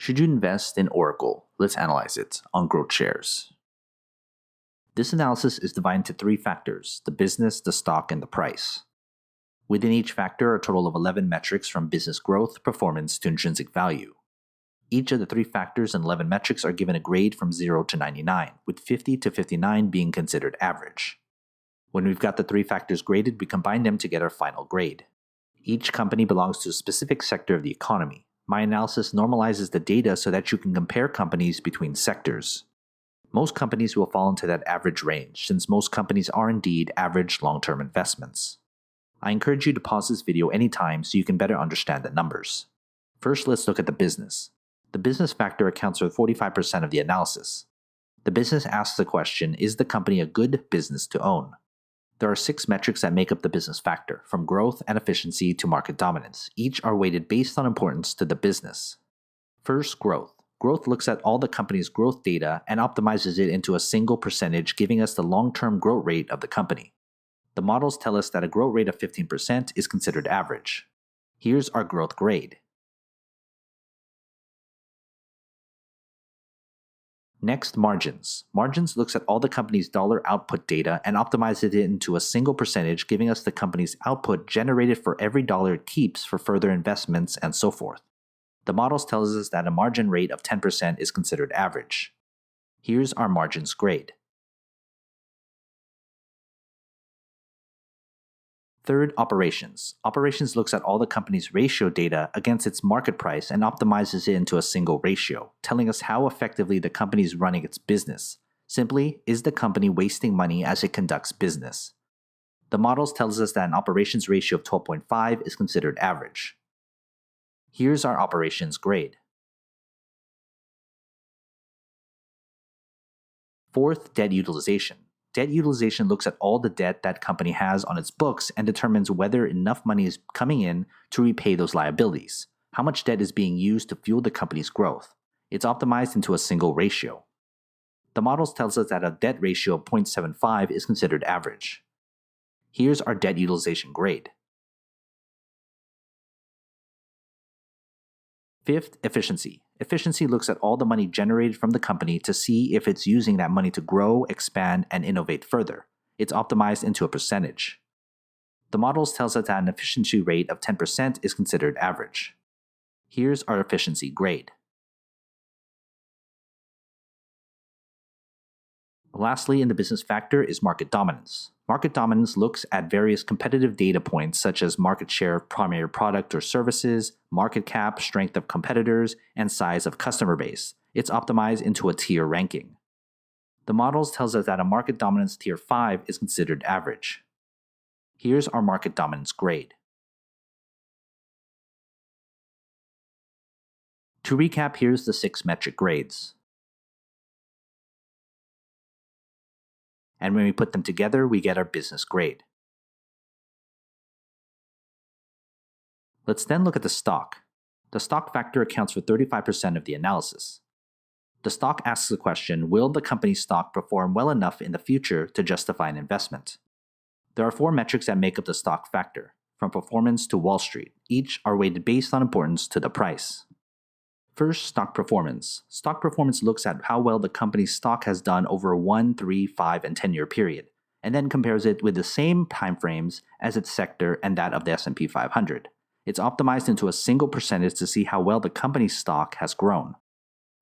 Should you invest in Oracle? Let's analyze it on GrowthShares. This analysis is divided into three factors: the business, the stock, and the price. Within each factor are a total of 11 metrics from business growth, performance, to intrinsic value. Each of the three factors and 11 metrics are given a grade from 0 to 99, with 50 to 59 being considered average. When we've got the three factors graded, we combine them to get our final grade. Each company belongs to a specific sector of the economy. My analysis normalizes the data so that you can compare companies between sectors. Most companies will fall into that average range, since most companies are indeed average long-term investments. I encourage you to pause this video anytime so you can better understand the numbers. First, let's look at the business. The business factor accounts for 45% of the analysis. The business asks the question, is the company a good business to own? There are 6 metrics that make up the business factor, from growth and efficiency to market dominance. Each are weighted based on importance to the business. First, growth. Growth looks at all the company's growth data and optimizes it into a single percentage, giving us the long-term growth rate of the company. The models tell us that a growth rate of 15% is considered average. Here's our growth grade. Next, margins. Margins looks at all the company's dollar output data and optimizes it into a single percentage, giving us the company's output generated for every dollar it keeps for further investments and so forth. The models tells us that a margin rate of 10% is considered average. Here's our margins grade. Third, operations. Operations looks at all the company's ratio data against its market price and optimizes it into a single ratio, telling us how effectively the company is running its business. Simply, is the company wasting money as it conducts business? The models tells us that an operations ratio of 12.5 is considered average. Here's our operations grade. Fourth, debt utilization. Debt utilization looks at all the debt that company has on its books and determines whether enough money is coming in to repay those liabilities. How much debt is being used to fuel the company's growth? It's optimized into a single ratio. The models tells us that a debt ratio of 0.75 is considered average. Here's our debt utilization grade. Fifth, efficiency. Efficiency looks at all the money generated from the company to see if it's using that money to grow, expand, and innovate further. It's optimized into a percentage. The models tells us that an efficiency rate of 10% is considered average. Here's our efficiency grade. Lastly, in the business factor is market dominance. Market dominance looks at various competitive data points such as market share of primary product or services, market cap, strength of competitors, and size of customer base. It's optimized into a tier ranking. The models tells us that a market dominance tier 5 is considered average. Here's our market dominance grade. To recap, here's the 6 metric grades. And when we put them together, we get our business grade. Let's then look at the stock. The stock factor accounts for 35% of the analysis. The stock asks the question, will the company's stock perform well enough in the future to justify an investment? There are 4 metrics that make up the stock factor, from performance to Wall Street. Each are weighted based on importance to the price. First, stock performance. Stock performance looks at how well the company's stock has done over a 1, 3, 5, and 10-year period, and then compares it with the same timeframes as its sector and that of the S&P 500. It's optimized into a single percentage to see how well the company's stock has grown.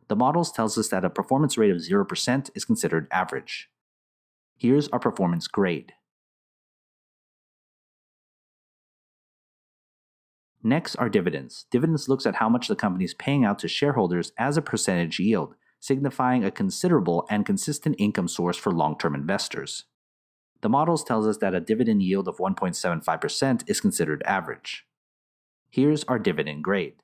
The models tells us that a performance rate of 0% is considered average. Here's our performance grade. Next are dividends. Dividends looks at how much the company is paying out to shareholders as a percentage yield, signifying a considerable and consistent income source for long-term investors. The models tells us that a dividend yield of 1.75% is considered average. Here's our dividend grade.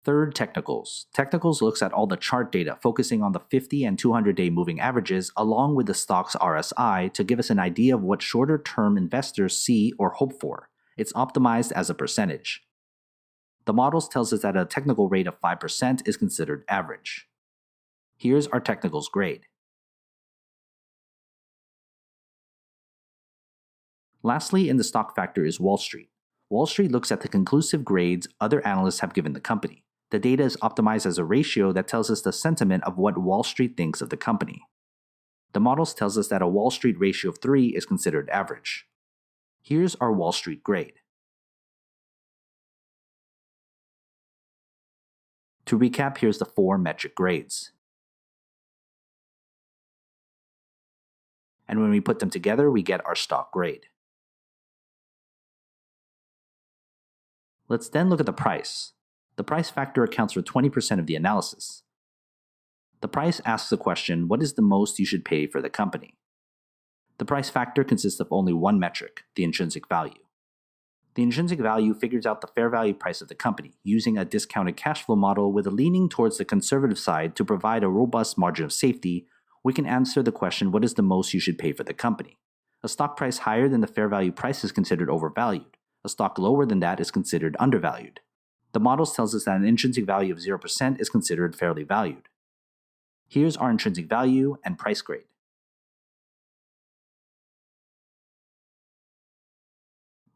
Third, technicals. Technicals looks at all the chart data, focusing on the 50 and 200-day moving averages along with the stock's RSI to give us an idea of what shorter-term investors see or hope for. It's optimized as a percentage. The models tells us that a technical rate of 5% is considered average. Here's our technicals grade. Lastly, in the stock factor is Wall Street. Wall Street looks at the conclusive grades other analysts have given the company. The data is optimized as a ratio that tells us the sentiment of what Wall Street thinks of the company. The models tells us that a Wall Street ratio of 3 is considered average. Here's our Wall Street grade. To recap, here's the 4 metric grades. And when we put them together, we get our stock grade. Let's then look at the price. The price factor accounts for 20% of the analysis. The price asks the question, what is the most you should pay for the company? The price factor consists of only one metric, the intrinsic value. The intrinsic value figures out the fair value price of the company using a discounted cash flow model with a leaning towards the conservative side to provide a robust margin of safety. We can answer the question, what is the most you should pay for the company? A stock price higher than the fair value price is considered overvalued. A stock lower than that is considered undervalued. The models tells us that an intrinsic value of 0% is considered fairly valued. Here's our intrinsic value and price grade.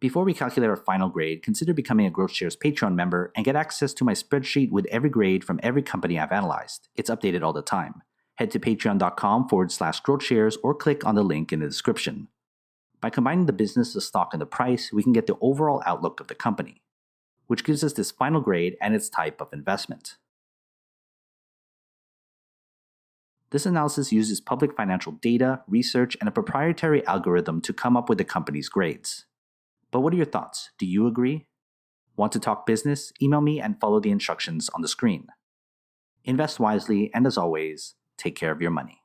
Before we calculate our final grade, consider becoming a GrowthShares Patreon member and get access to my spreadsheet with every grade from every company I've analyzed. It's updated all the time. Head to patreon.com/GrowthShares or click on the link in the description. By combining the business, the stock, and the price, we can get the overall outlook of the company, which gives us this final grade and its type of investment. This analysis uses public financial data, research, and a proprietary algorithm to come up with the company's grades. But what are your thoughts? Do you agree? Want to talk business? Email me and follow the instructions on the screen. Invest wisely, and as always, take care of your money.